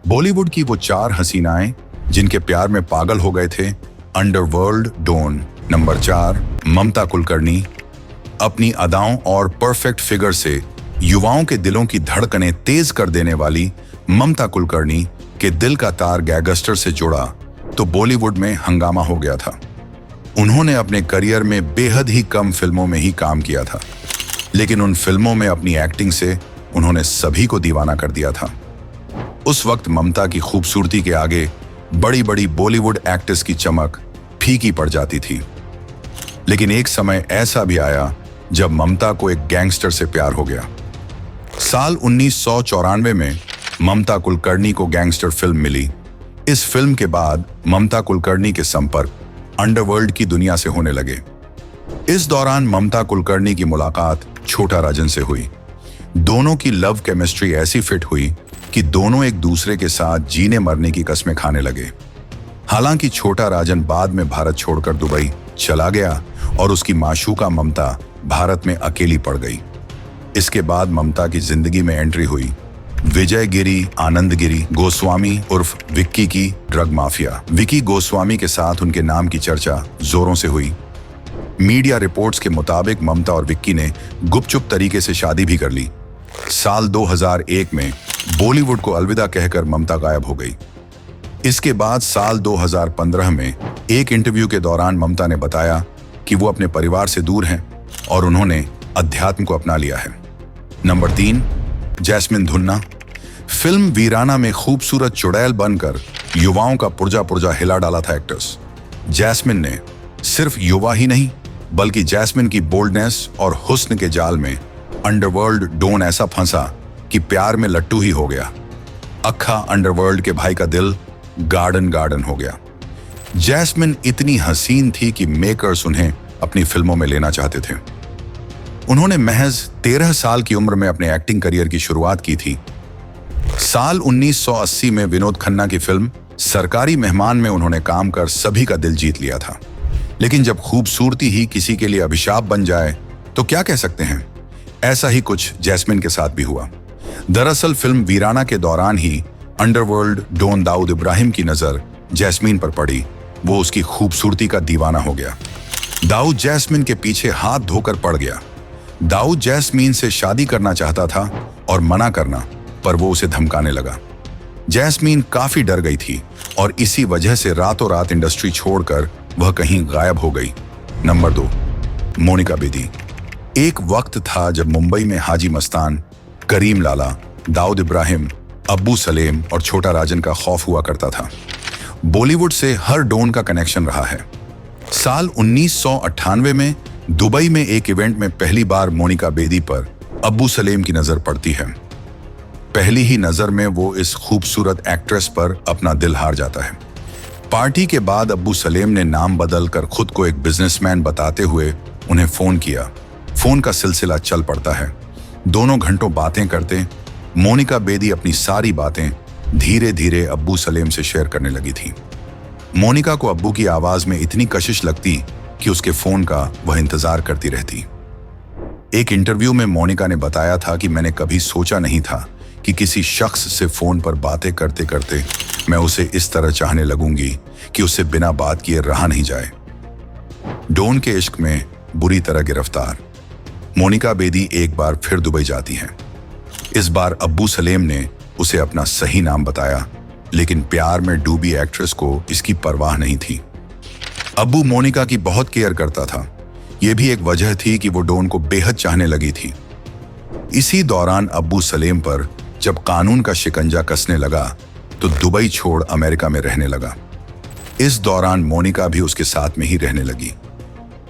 बॉलीवुड की वो 4 हसीनाएं जिनके प्यार में पागल हो गए थे। Underworld don. Number 4, Mamta Kulkarni. अपनी अदाओं और परफेक्ट फिगर से युवाओं के दिलों की धड़कनें तेज कर देने वाली ममता कुलकर्णी के दिल का तार गैंगस्टर से जुड़ा तो बॉलीवुड में हंगामा हो गया था। उन्होंने अपने करियर में बेहद ही कम फिल्मों में ही काम किया था, लेकिन उन फिल्मों में अपनी एक्टिंग से उन्होंने सभी को दीवाना कर दिया था। उस वक्त ममता की खूबसूरती के आगे बड़ी बड़ी बॉलीवुड एक्ट्रेस की चमक फीकी पड़ जाती थी। लेकिन एक समय ऐसा भी आया जब ममता को एक गैंगस्टर से प्यार हो गया। साल 1994 में ममता कुलकर्णी को गैंगस्टर फिल्म मिली। इस फिल्म के बाद ममता कुलकर्णी के संपर्क अंडरवर्ल्ड की दुनिया से होने लगे। इस दौरान ममता कुलकर्णी की मुलाकात छोटा राजन से हुई। दोनों की लव केमिस्ट्री ऐसी फिट हुई कि दोनों एक दूसरे के साथ जीने मरने की कस्में खाने लगे। हालांकि छोटा राजन बाद में भारत छोड़कर दुबई चला गया और उसकी माशूका ममता भारत में अकेली पड़ गई। इसके बाद ममता की जिंदगी में एंट्री हुई विजय गिरी आनंद गिरी गोस्वामी उर्फ विक्की की ड्रग माफिया। विक्की गोस्वामी के साथ उनके नाम की चर्चा जोरों से हुई। मीडिया रिपोर्ट्स के मुताबिक ममता और विक्की ने गुपचुप तरीके से शादी भी कर ली। साल 2001 में बॉलीवुड को अलविदा कहकर ममता गायब हो गई। इसके बाद साल 2015 में एक इंटरव्यू के दौरान ममता ने बताया कि वो अपने परिवार से दूर हैं और उन्होंने अध्यात्म को अपना लिया है। नंबर 3, जैस्मिन धुन्ना। फिल्म वीराना में खूबसूरत चुड़ैल बनकर युवाओं का पुर्जा पुर्जा हिला डाला था एक्ट्रेस। जैस्मिन ने सिर्फ युवा ही नहीं बल्कि जैस्मिन की बोल्डनेस और हुस्न के जाल में अंडरवर्ल्ड डॉन ऐसा फंसा कि प्यार में लट्टू ही हो गया। अक्खा अंडरवर्ल्ड के भाई का दिल गार्डन गार्डन हो गया। जैस्मिन इतनी हसीन थी कि मेकर्स उन्हें अपनी फिल्मों में लेना चाहते थे। उन्होंने महज 13 साल की उम्र में अपने एक्टिंग करियर की शुरुआत की थी। साल 1980 में विनोद खन्ना की फिल्म सरकारी मेहमान में उन्होंने काम कर सभी का दिल जीत लिया था। लेकिन जब खूबसूरती ही किसी के लिए अभिशाप बन जाए तो क्या कह सकते हैं, ऐसा ही कुछ जैस्मिन के साथ भी हुआ। दरअसल फिल्म वीराना के दौरान ही अंडरवर्ल्ड डॉन दाऊद इब्राहिम की नजर जैस्मिन पर पड़ी। वो उसकी खूबसूरती का दीवाना हो गया। दाऊद जैस्मिन के पीछे हाथ धोकर पड़ गया। दाऊद जैस्मिन से शादी करना चाहता था और मना करना, पर वो उसे धमकाने लगा। जैस्मिन काफी डर गई थी और इसी वजह से रातों रात इंडस्ट्री छोड़कर वह कहीं गायब हो गई। नंबर 2, मोनिका बेदी। एक वक्त था जब मुंबई में हाजी मस्तान, करीम लाला, दाऊद इब्राहिम, अब्बू सलेम और छोटा राजन का खौफ हुआ करता था। बॉलीवुड से हर डॉन का कनेक्शन रहा है। साल 1998 में दुबई में एक इवेंट में पहली बार मोनिका बेदी पर अब्बू सलेम की नजर पड़ती है। पहली ही नजर में वो इस खूबसूरत एक्ट्रेस पर अपना दिल हार जाता है। पार्टी के बाद अब्बू सलेम ने नाम बदल कर खुद को एक बिजनेसमैन बताते हुए उन्हें फोन किया। फोन का सिलसिला चल पड़ता है। दोनों घंटों बातें करते मोनिका बेदी अपनी सारी बातें धीरे धीरे अब्बू सलेम से शेयर करने लगी थी। मोनिका को अब्बू की आवाज में इतनी कशिश लगती कि उसके फोन का वह इंतजार करती रहती। एक इंटरव्यू में मोनिका ने बताया था कि मैंने कभी सोचा नहीं था कि किसी शख्स से फोन पर बातें करते करते मैं उसे इस तरह चाहने लगूंगी कि उससे बिना बात किए रहा नहीं जाए। डॉन के इश्क में बुरी तरह गिरफ्तार मोनिका बेदी एक बार फिर दुबई जाती है। इस बार अब्बू सलेम ने उसे अपना सही नाम बताया, लेकिन प्यार में डूबी एक्ट्रेस को इसकी परवाह नहीं थी। अब्बू मोनिका की बहुत केयर करता था। यह भी एक वजह थी कि वो डॉन को बेहद चाहने लगी थी। इसी दौरान अब्बू सलेम पर जब कानून का शिकंजा कसने लगा तो दुबई छोड़ अमेरिका में रहने लगा। इस दौरान मोनिका भी उसके साथ में ही रहने लगी।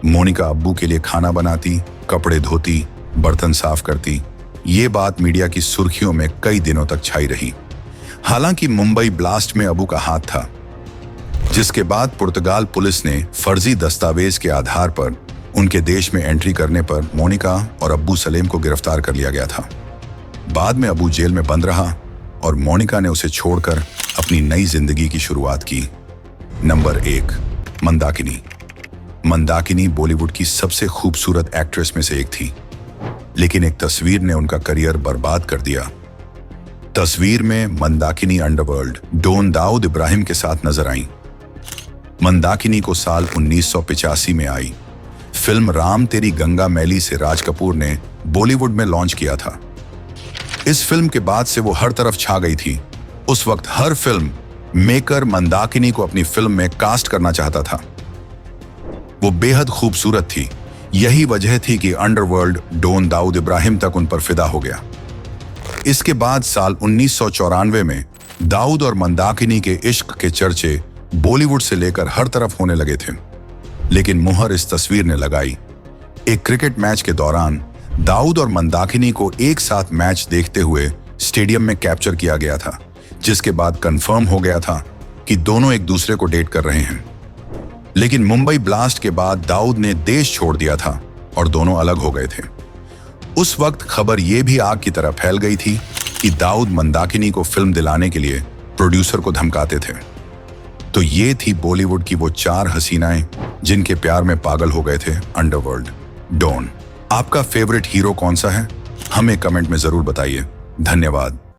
मोनिका अब्बू के लिए खाना बनाती, कपड़े धोती, बर्तन साफ करती। ये बात मीडिया की सुर्खियों में कई दिनों तक छाई रही। हालांकि मुंबई ब्लास्ट में अब्बू का हाथ था, जिसके बाद पुर्तगाल पुलिस ने फर्जी दस्तावेज के आधार पर उनके देश में एंट्री करने पर मोनिका और अब्बू सलेम को गिरफ्तार कर लिया गया था। बाद में अब्बू जेल में बंद रहा और मोनिका ने उसे छोड़कर अपनी नई जिंदगी की शुरुआत की। नंबर 1, मंदाकिनी। मंदाकिनी बॉलीवुड की सबसे खूबसूरत एक्ट्रेस में से एक थी, लेकिन एक तस्वीर ने उनका करियर बर्बाद कर दिया। तस्वीर में मंदाकिनी अंडरवर्ल्ड डॉन दाऊद इब्राहिम के साथ नजर आई। मंदाकिनी को साल 1985 में आई फिल्म राम तेरी गंगा मैली से राज कपूर ने बॉलीवुड में लॉन्च किया था। इस फिल्म के बाद से वो हर तरफ छा गई थी। उस वक्त हर फिल्म मेकर मंदाकिनी को अपनी फिल्म में कास्ट करना चाहता था। वो बेहद खूबसूरत थी। यही वजह थी कि अंडरवर्ल्ड डॉन दाऊद इब्राहिम तक उन पर फिदा हो गया। इसके बाद साल 1994 में दाऊद और मंदाकिनी के इश्क के चर्चे बॉलीवुड से लेकर हर तरफ होने लगे थे। लेकिन मुहर इस तस्वीर ने लगाई। एक क्रिकेट मैच के दौरान दाऊद और मंदाकिनी को एक साथ मैच देखते हुए स्टेडियम में कैप्चर किया गया था, जिसके बाद कंफर्म हो गया था कि दोनों एक दूसरे को डेट कर रहे हैं। लेकिन मुंबई ब्लास्ट के बाद दाऊद ने देश छोड़ दिया था और दोनों अलग हो गए थे। उस वक्त खबर यह भी आग की तरह फैल गई थी कि दाऊद मंदाकिनी को फिल्म दिलाने के लिए प्रोड्यूसर को धमकाते थे। तो ये थी बॉलीवुड की वो 4 हसीनाएं जिनके प्यार में पागल हो गए थे अंडरवर्ल्ड डॉन। आपका फेवरेट हीरो कौन सा है? हमें कमेंट में जरूर बताइए। धन्यवाद।